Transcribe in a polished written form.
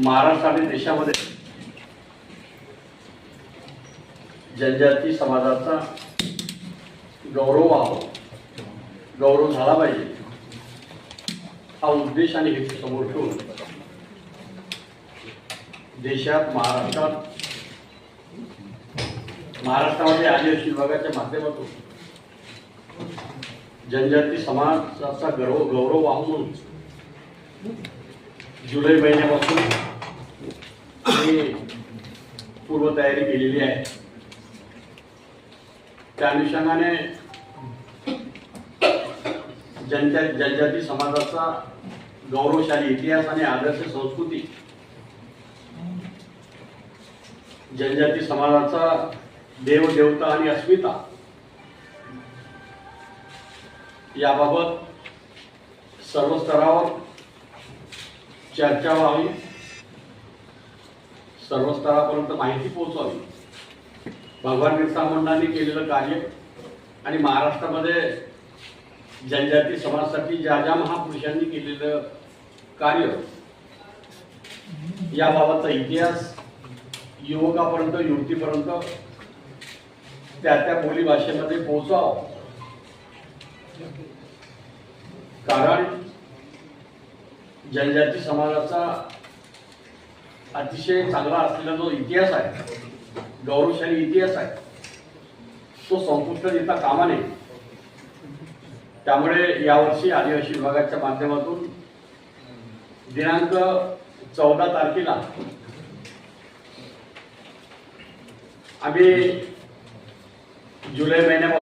महाराष्ट्र आणि देशामध्ये जनजाती समाजाचा गौरव व्हावा, गौरव झाला पाहिजे हा उद्देश आणि हेतू समोर ठेवून देशात महाराष्ट्रामध्ये आदिवासी विभागाच्या माध्यमातून जनजाती समाजाचा गौरव व्हावा म्हणून जुलै महिन्यापासून पूर्वतयारी केलेली आहे। त्या अनुषंगाने जनजाती समाजाचा गौरवशाली इतिहास आणि आदर्श संस्कृती, जनजाती समाजाचा देवदेवता आणि अस्मिता याबाबत सर्व स्तरावर चर्चा व्हावी, सर्व स्तरापर्यंत माहिती पोहोचावी। भगवान बिरसा मुंडांनी केलेलं कार्य आणि महाराष्ट्रामध्ये जनजाती समाजासाठी ज्या महापुरुषांनी केलेलं कार्य याबाबतचा इतिहास युवकापर्यंत, युवतीपर्यंत त्या बोली भाषेमध्ये पोहोचावा। कारण जनजाती समाजाचा अतिशय चांगला असलेला जो इतिहास आहे, गौरवशाली इतिहास आहे, तो संपुष्टात येता कामा नये। त्यामुळे यावर्षी आदिवासी विभागाच्या माध्यमातून दिनांक 14 तारखेला आम्ही जुलै महिन्यामध्ये